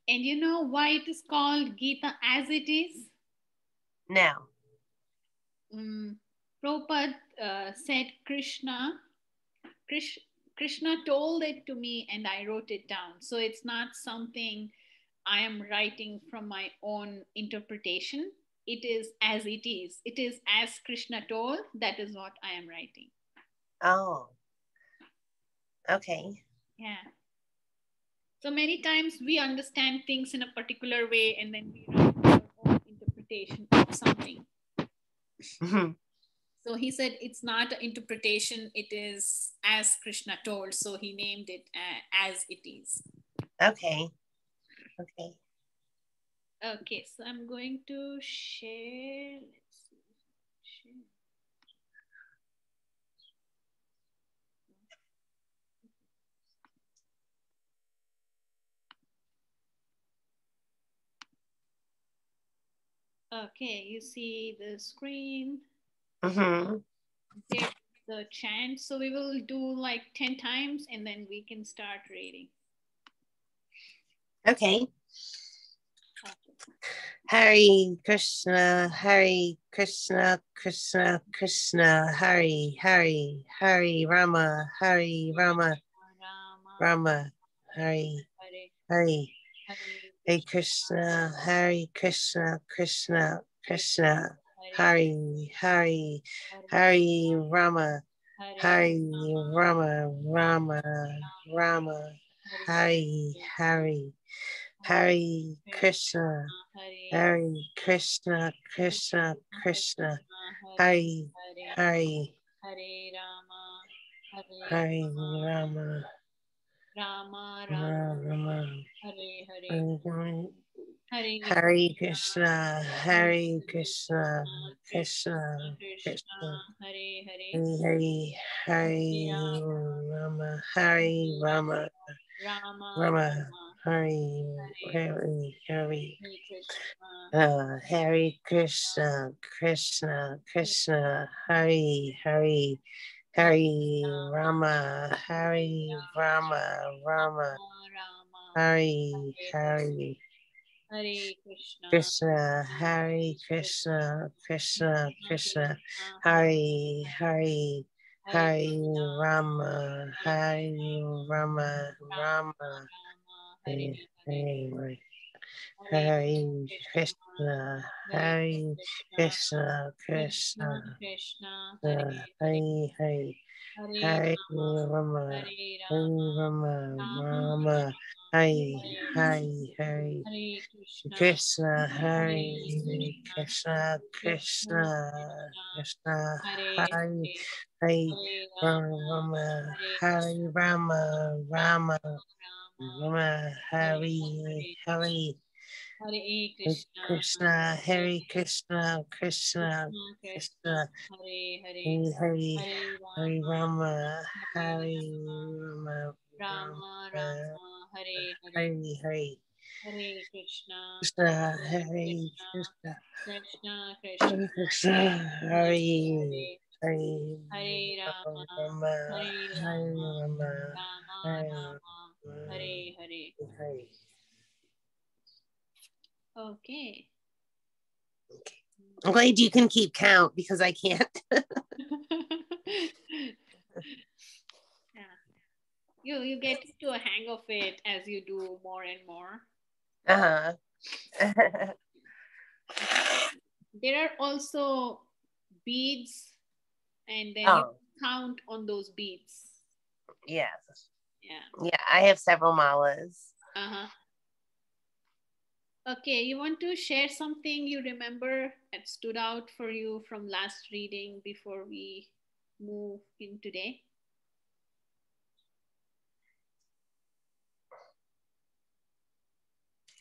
And you know why it is called Gita as it is? No. Prabhupada said Krishna told it to me and I wrote it down. So it's not something I am writing from my own interpretation. It is as it is. It is as Krishna told. That is what I am writing. Oh. Okay. Yeah. So many times we understand things in a particular way and then we write our own interpretation of something. So he said it's not an interpretation, it is as Krishna told. So he named it as it is. Okay. Okay. Okay, so I'm going to share. Let's see. Share. Okay, you see the screen. There's the chant. So we will do like 10 times and then we can start reading. Okay. Hare Krishna, Hare Krishna, Krishna Krishna, Hare Hare, Hare Rama, Hare Rama, Rama, Hare Hare. Hare Krishna, Hare Krishna, Krishna Krishna, Hare Hare, Hare Rama, Hare Rama, Rama Rama, Hare Hare. Hare Krishna, Hare Krishna, Krishna Krishna, Hare Hare, Hare Rama, Rama Rama, Hare Hare Krishna, Hare Krishna, Krishna Krishna, Hare Hare Hare Rama, Hare Rama, Rama, Hare Hare. Hare Krishna, Krishna Krishna, Hare Hare, Hare Rama, Hare Rama, Rama, Hare Hare. Hare Krishna, Hare Krishna, Krishna Krishna, Hare Hare, Hare Rama, Hare Rama, Rama, Hare Hare. Hare Krishna, Hare Krishna, Krishna, Hare Hare, Hare Rama, Hare Rama, Rama, Hare Hare, Krishna, Hare Krishna, Krishna, Krishna, Hare Hare, Rama, Hare Rama, Rama, Rama, Hare Hare. Hare Krishna, Hare Krishna, Krishna, Krishna, Hare Hare, Hare Rama, Hare Rama, Rama Rama, Hare Hare Hare, Hare Krishna Krishna, Hare Krishna, Krishna Krishna, Hare Hare, Hare Rama, Hare Rama, Hare Hare Hare. Hare. Okay. I'm glad you can keep count because I can't. Yeah. You get to a hang of it as you do more and more. There are also beads, and then you count on those beads. Yes. Yeah. Yeah, I have several malas. Okay, you want to share something you remember that stood out for you from last reading before we move in today?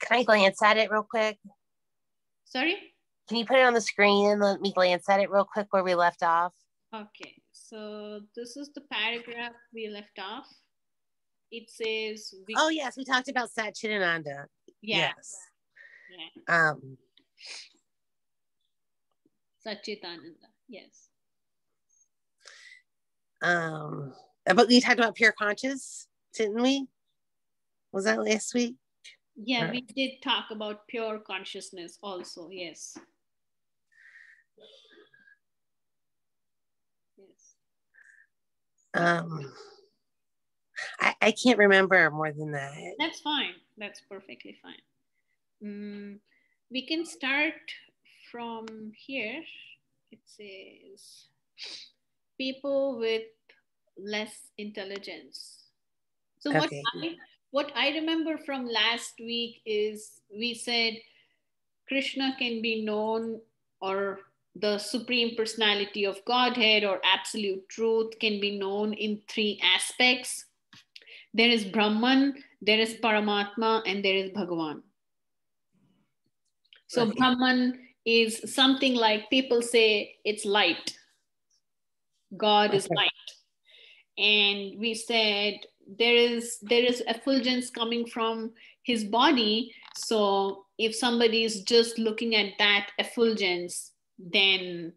Can I glance at it real quick? Sorry? Can you put it on the screen and let me glance at it real quick where we left off? Okay, so this is the paragraph we left off. It says... Oh, yes, we talked about Satchitananda. Yeah. Yes. Yeah. Satchitananda, yes. But we talked about pure conscious, didn't we? Was that last week? Yeah, we did talk about pure consciousness also. Yes. Yes. I can't remember more than that. That's fine. That's perfectly fine. We can start from here. It says people with less intelligence. So Okay. what I remember from last week is we said Krishna can be known, or the supreme personality of Godhead or absolute truth can be known in three aspects. There is Brahman, there is Paramatma, and there is Bhagavan. So Okay. Brahman is something like people say it's light. God is light. And we said there is effulgence coming from his body. So if somebody is just looking at that effulgence, then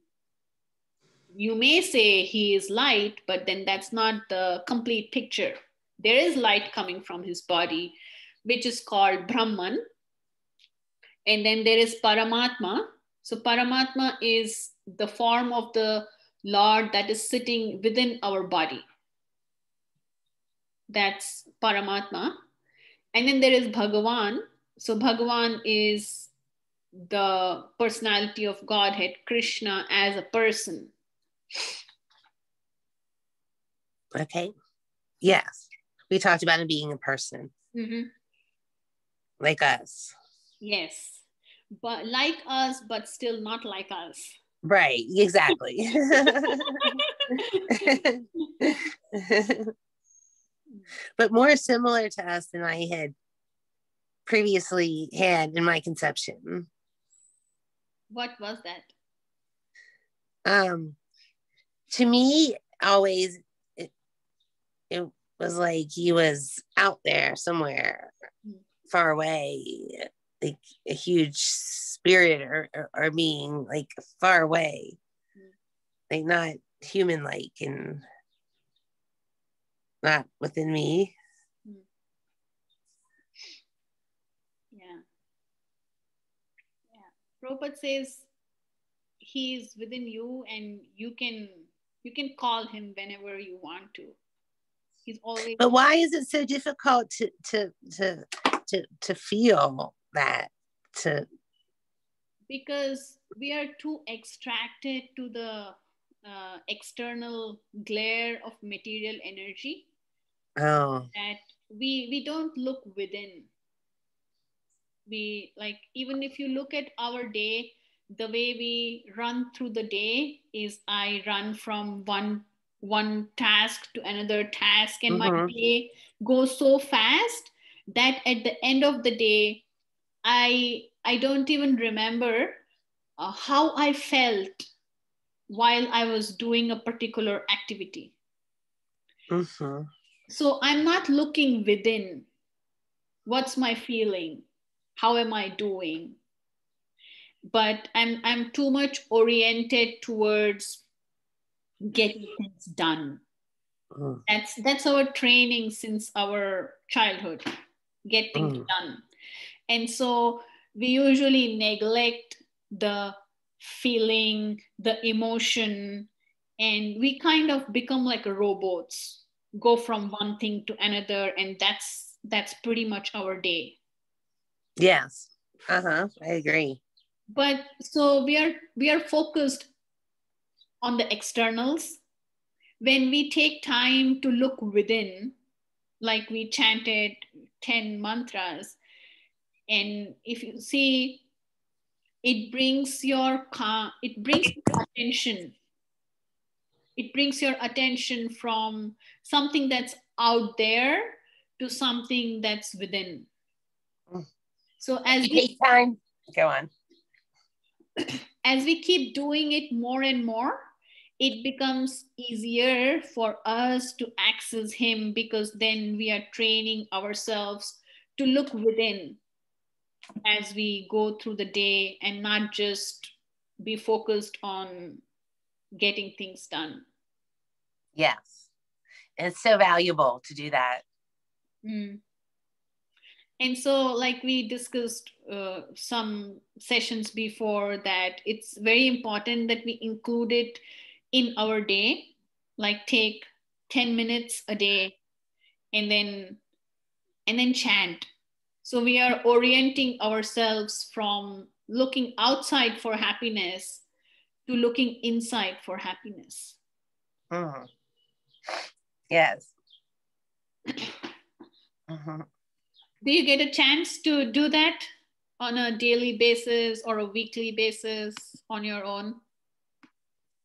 you may say he is light, but then that's not the complete picture. There is light coming from his body, which is called Brahman. And then there is Paramatma. So Paramatma is the form of the Lord that is sitting within our body. That's Paramatma. And then there is Bhagavan. So Bhagavan is the personality of Godhead, Krishna as a person. Okay. Yes. We talked about him being a person. Mm-hmm. Like us. Yes. But like us, but still not like us. Right. Exactly. But more similar to us than I had previously had in my conception. What was that? To me, always it was like he was out there somewhere far away, like a huge spirit or being like far away, like not human like and not within me. Yeah. Yeah. Prabhupada says he's within you and you can call him whenever you want to. He's always. But why is it so difficult to feel that? Because we are too extracted to the external glare of material energy, that we don't look within. We, like, even if you look at our day, the way we run through the day is I run from one task to another task, and my day goes so fast that at the end of the day I don't even remember how I felt while I was doing a particular activity. So I'm not looking within. What's my feeling? How am I doing? But I'm too much oriented towards getting things done. That's our training since our childhood. Get things done. And so we usually neglect the feeling, the emotion, and we kind of become like robots, go from one thing to another, and that's pretty much our day. Yes. I agree. But so we are focused on the externals. When we take time to look within, like we chanted 10 mantras, and if you see, it brings your attention, it brings your attention from something that's out there to something that's within. So as we take time, go on. As we keep doing it more and more, it becomes easier for us to access him, because then we are training ourselves to look within as we go through the day and not just be focused on getting things done. Yes. And it's so valuable to do that. And so, like we discussed some sessions before, that it's very important that we include it in our day, like take 10 minutes a day, and then chant. So we are orienting ourselves from looking outside for happiness to looking inside for happiness. Mm. Yes. Mm-hmm. Do you get a chance to do that on a daily basis or a weekly basis on your own?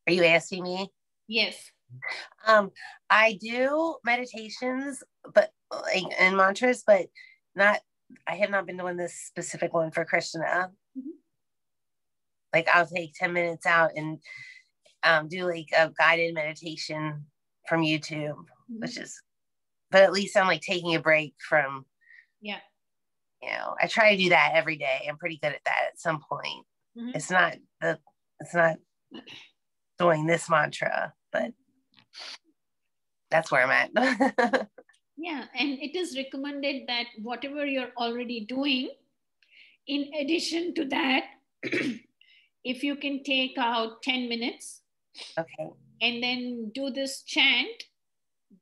Are you asking me? Yes. I do meditations, but like and mantras, but not. I have not been doing this specific one for Krishna. Mm-hmm. Like I'll take 10 minutes out and do like a guided meditation from YouTube, Mm-hmm. which is, but at least I'm like taking a break from. Yeah. You know, I try to do that every day. I'm pretty good at that at some point. Mm-hmm. It's not doing this mantra, but that's where I'm at. Yeah, and it is recommended that whatever you're already doing, in addition to that, if you can take out 10 minutes, Okay. and then do this chant,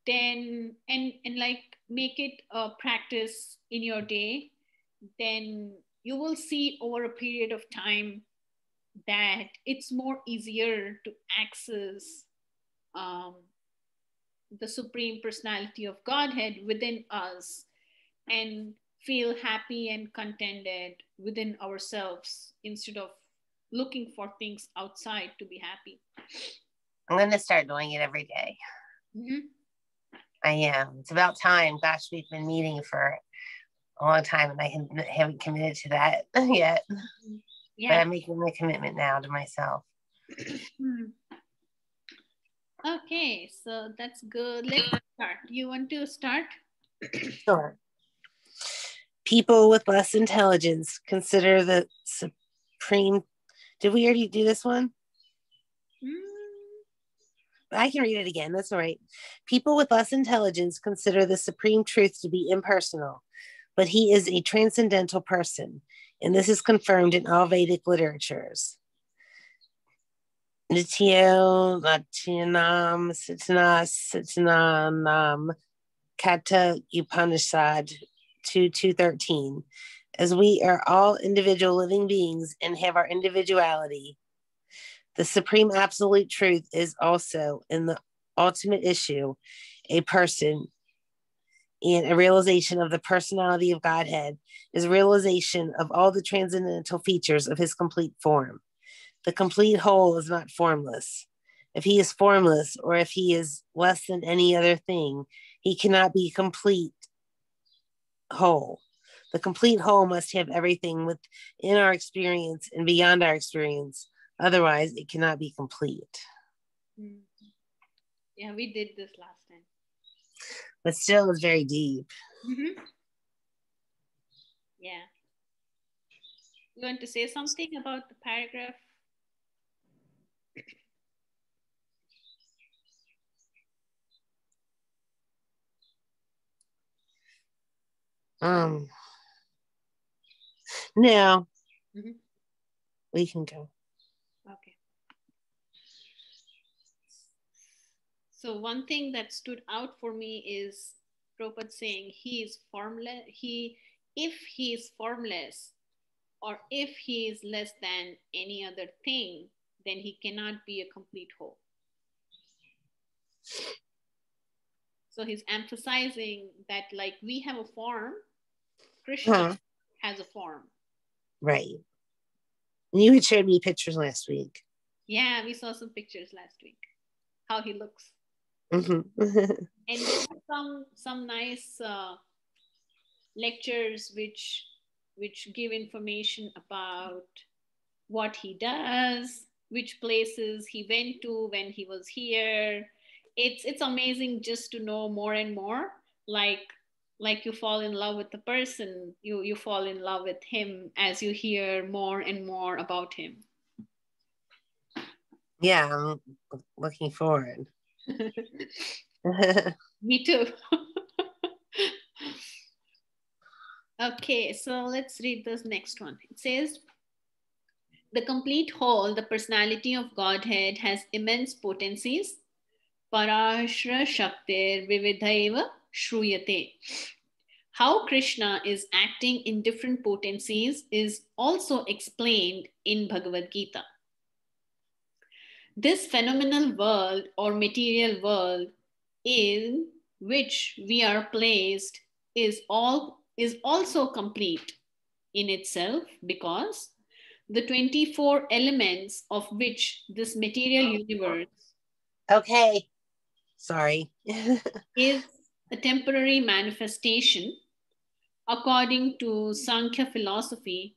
then and like make it a practice in your day, then you will see over a period of time that it's more easier to access um, the supreme personality of Godhead within us, and feel happy and contented within ourselves instead of looking for things outside to be happy. I'm going to start doing it every day. Mm-hmm. I am. It's about time. Gosh, we've been meeting for a long time and I haven't committed to that yet. Yeah. But I'm making the commitment now to myself. Okay, so that's good. Let's start. You want to start? Sure. People with less intelligence consider the supreme. Did we already do this one? I can read it again. That's all right. People with less intelligence consider the supreme truth to be impersonal, but he is a transcendental person, and this is confirmed in all Vedic literatures. Nityo Latinam Sitanam Kata Upanishad 2:213. As we are all individual living beings and have our individuality, the supreme absolute truth is also, in the ultimate issue, a person, and a realization of the personality of Godhead is realization of all the transcendental features of his complete form. The complete whole is not formless. If he is formless, or if he is less than any other thing, he cannot be complete whole. The complete whole must have everything within our experience and beyond our experience. Otherwise, it cannot be complete. Yeah, we did this last time. But still, it's very deep. Mm-hmm. Yeah. You want to say something about the paragraph? No. Mm-hmm. We can go. Okay. So one thing that stood out for me is Prabhupada saying he is formless. If he is formless, or if he is less than any other thing, then he cannot be a complete whole. So he's emphasizing that, like, we have a form, Krishna has a form. Right. And you had showed me pictures last week. Yeah, we saw some pictures last week, how he looks. Mm-hmm. And there are some nice lectures which give information about what he does, which places he went to when he was here. It's amazing just to know more and more. Like you fall in love with the person, you fall in love with him as you hear more and more about him. Yeah, I'm looking forward. Me too. Okay, so let's read this next one. It says, the complete whole, the personality of Godhead, has immense potencies. Parashra Shaktir Vividhaiva Shruyate. How Krishna is acting in different potencies is also explained in Bhagavad Gita. This phenomenal world or material world in which we are placed is also complete in itself, because the 24 elements of which this material universe Okay, sorry. is a temporary manifestation, according to Sankhya philosophy,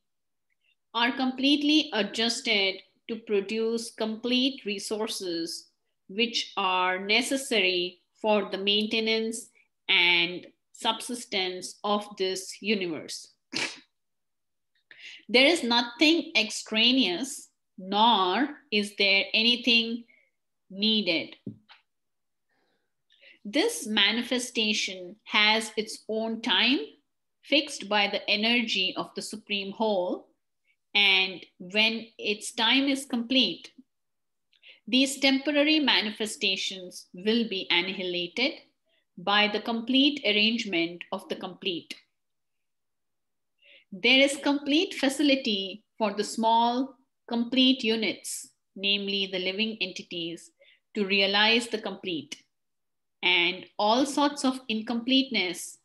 are completely adjusted to produce complete resources which are necessary for the maintenance and subsistence of this universe. There is nothing extraneous, nor is there anything needed. This manifestation has its own time fixed by the energy of the Supreme Whole, and when its time is complete, these temporary manifestations will be annihilated by the complete arrangement of the complete. There is complete facility for the small, complete units, namely the living entities, to realize the complete. And all sorts of incompleteness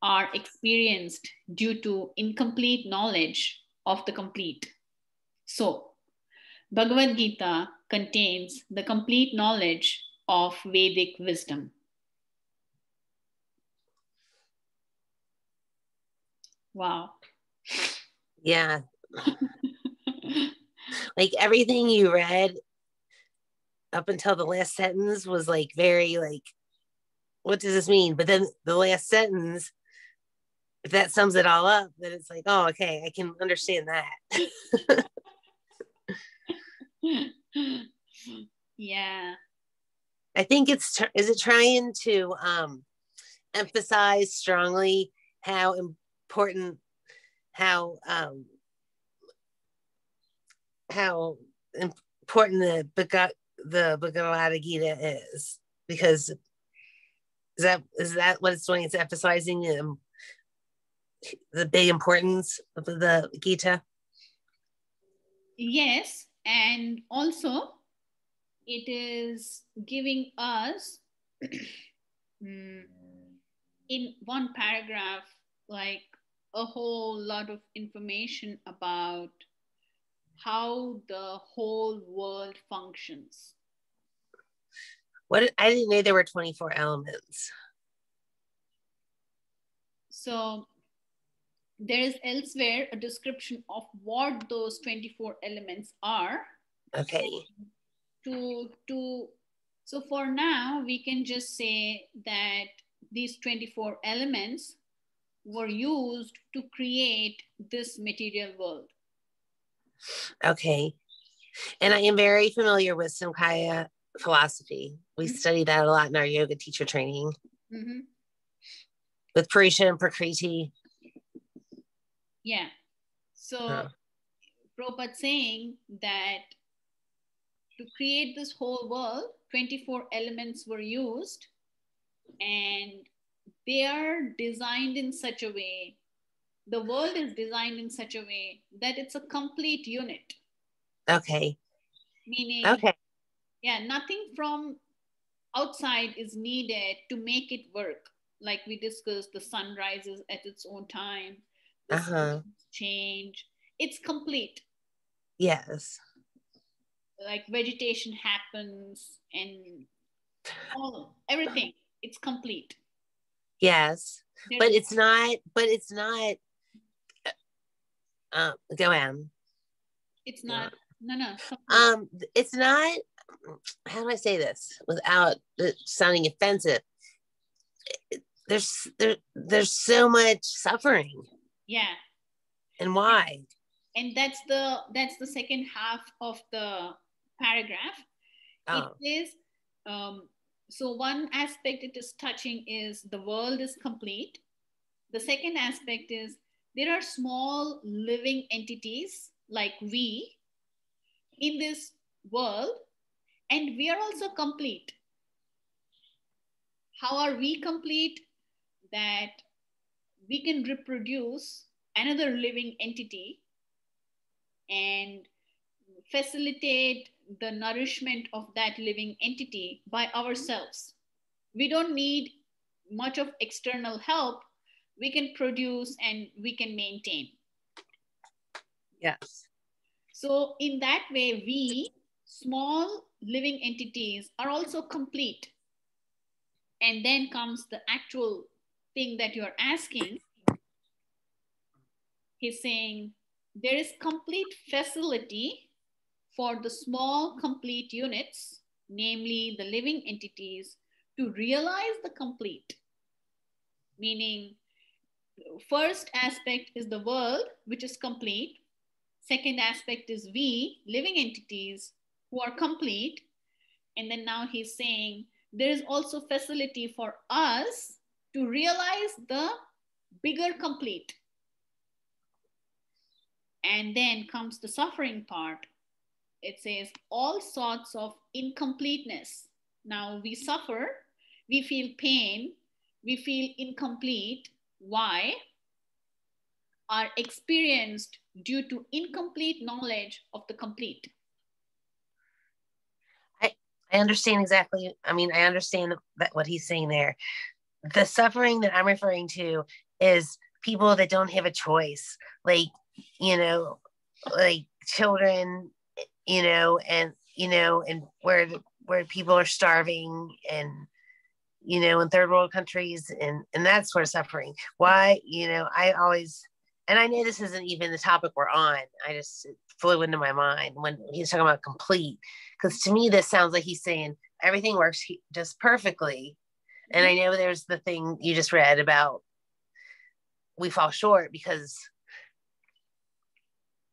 are experienced due to incomplete knowledge of the complete. So, Bhagavad Gita contains the complete knowledge of Vedic wisdom. Wow. Yeah. Like everything you read up until the last sentence was like very like, what does this mean? But then the last sentence, if that sums it all up, then it's like, oh, okay, I can understand that. Yeah. I think is it trying to emphasize strongly how important how important the Bhagavad Gita is, because is that what it's doing? It's emphasizing the big importance of the Gita. Yes, and also it is giving us in one paragraph like a whole lot of information about how the whole world functions. What, I didn't know there were 24 elements. So there is elsewhere a description of what those 24 elements are. Okay. So for now, we can just say that these 24 elements were used to create this material world. Okay. And I am very familiar with Samkhya philosophy. We study that a lot in our yoga teacher training. Mm-hmm. With Purisha and Prakriti. Yeah. So Prabhupada saying that to create this whole world, 24 elements were used, and they are designed in such a way, the world is designed in such a way that it's a complete unit. Okay. Meaning, okay. Yeah, nothing from outside is needed to make it work. Like we discussed, the sun rises at its own time, the seasons change. It's complete. Yes. Like vegetation happens and everything. It's complete. Yes. But it's not, go on. It's not, no. It's not, how do I say this without sounding offensive? There's so much suffering. Yeah. And why? And that's the second half of the paragraph. It says, so one aspect it is touching is the world is complete. The second aspect is there are small living entities like we in this world, and we are also complete. How are we complete? That we can reproduce another living entity and facilitate the nourishment of that living entity by ourselves. We don't need much of external help. We can produce and we can maintain. Yes. So, in that way, we, small living entities, are also complete. And then comes the actual thing that you're asking. He's saying there is complete facility for the small complete units, namely the living entities, to realize the complete. Meaning, first aspect is the world, which is complete. Second aspect is we, living entities, who are complete. And then now he's saying there is also facility for us to realize the bigger complete. And then comes the suffering part. It says all sorts of incompleteness. Now we suffer, we feel pain, we feel incomplete. Why? Are experienced due to incomplete knowledge of the complete. I understand exactly. I mean, I understand that what he's saying there. The suffering that I'm referring to is people that don't have a choice, like, like children, and where people are starving, and in third world countries, and that sort of suffering. Why, I always, and I know this isn't even the topic we're on. I just, it flew into my mind when he's talking about complete, because to me this sounds like he's saying everything works just perfectly. And I know there's the thing you just read about we fall short because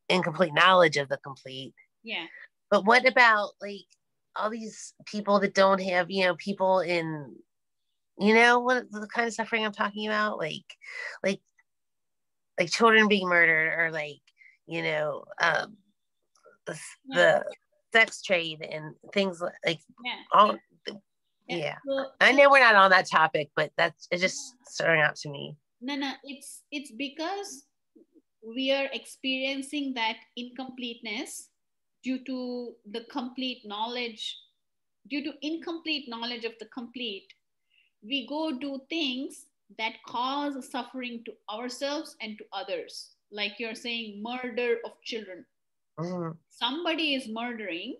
incomplete knowledge of the complete. Yeah. But what about like all these people that don't have, people in, what the kind of suffering I'm talking about? Like children being murdered, or the sex trade and things like all. Yeah. I know we're not on that topic, but it's just starting out to me. No, it's because we are experiencing that incompleteness due to the complete knowledge, due to incomplete knowledge of the complete. We go do things that cause suffering to ourselves and to others. Like you're saying, murder of children. Mm-hmm. Somebody is murdering,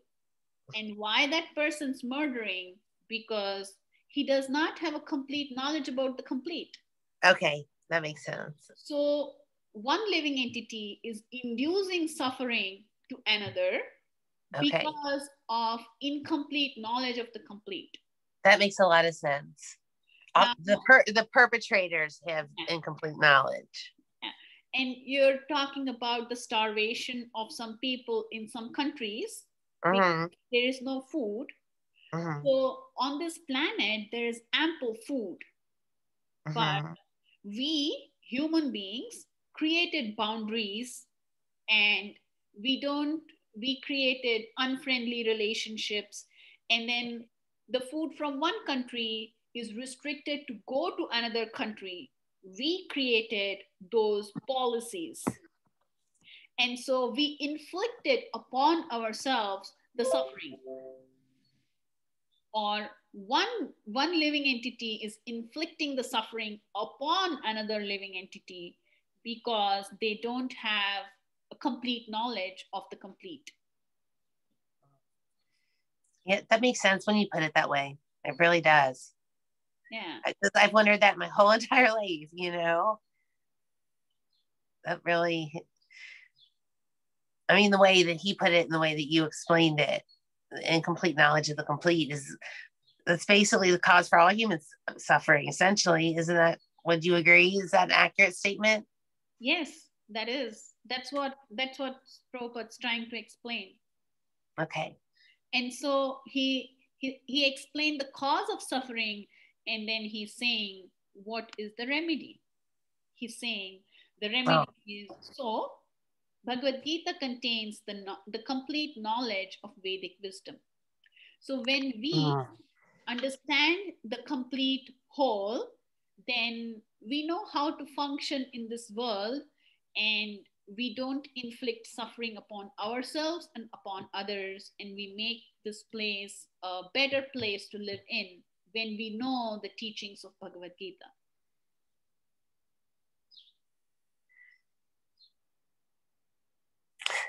and why that person's murdering? Because he does not have a complete knowledge about the complete. Okay, that makes sense. So one living entity is inducing suffering to another because of incomplete knowledge of the complete. That makes a lot of sense. Now, the perpetrators have incomplete knowledge. And you're talking about the starvation of some people in some countries. Mm-hmm. There is no food. Mm-hmm. So on this planet, there is ample food. Mm-hmm. But we, human beings, created boundaries, and we created unfriendly relationships. And then the food from one country is restricted to go to another country. We created those policies. And so we inflicted upon ourselves the suffering. Or one living entity is inflicting the suffering upon another living entity because they don't have a complete knowledge of the complete. Yeah, that makes sense when you put it that way. It really does. Yeah. I've wondered that my whole entire life, That really, I mean, the way that he put it and the way that you explained it, incomplete knowledge of the complete that's basically the cause for all human suffering, essentially. Isn't that, would you agree? Is that an accurate statement? Yes, that is. That's what Prabhupada's trying to explain. Okay. And so he explained the cause of suffering, and then he's saying, what is the remedy? He's saying The remedy is so. Bhagavad Gita contains the complete knowledge of Vedic wisdom. So when we understand the complete whole, then we know how to function in this world, and we don't inflict suffering upon ourselves and upon others, and we make this place a better place to live in when we know the teachings of Bhagavad Gita.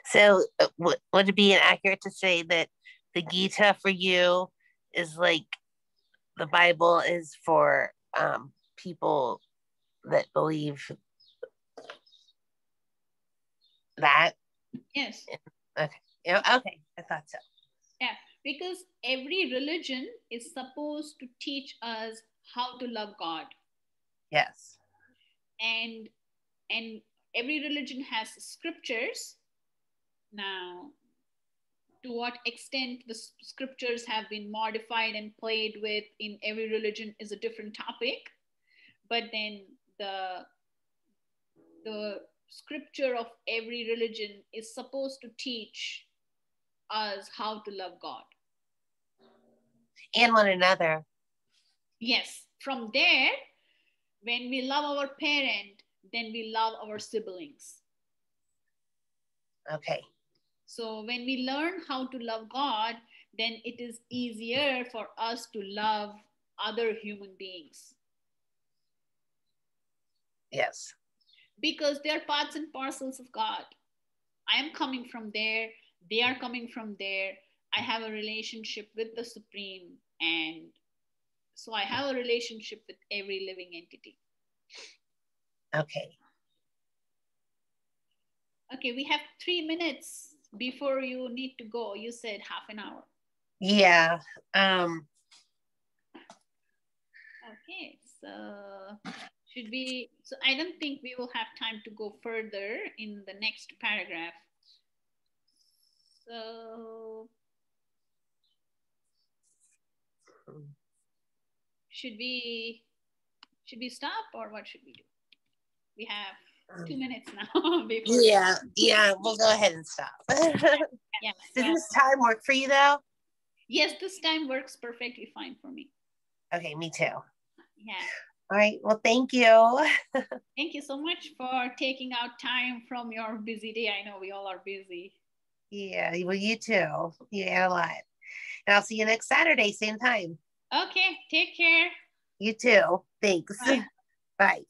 So would it be inaccurate to say that the Gita for you is like the Bible is for people that believe that? Yes. Okay. Okay, I thought so. Yeah, because every religion is supposed to teach us how to love God. Yes. And every religion has scriptures. Now, to what extent the scriptures have been modified and played with in every religion is a different topic. But then the scripture of every religion is supposed to teach us how to love God and one another. Yes, from there, when we love our parent, then we love our siblings. Okay. So when we learn how to love God, then it is easier for us to love other human beings. Yes. Because they are parts and parcels of God. I am coming from there, they are coming from there. I have a relationship with the Supreme, and so I have a relationship with every living entity. Okay. Okay, we have 3 minutes before you need to go. You said half an hour. Yeah. Okay, so should we, so I don't think we will have time to go further in the next paragraph. So should we stop, or what should we do? We have 2 minutes now. Yeah, we'll go ahead and stop. Yeah, Does this time work for you though? Yes, this time works perfectly fine for me. Okay, me too. Yeah. All right, well, thank you. Thank you so much for taking out time from your busy day. I know we all are busy. Yeah, well, you too. You had a lot. And I'll see you next Saturday, same time. Okay, take care. You too. Thanks. Bye. Bye.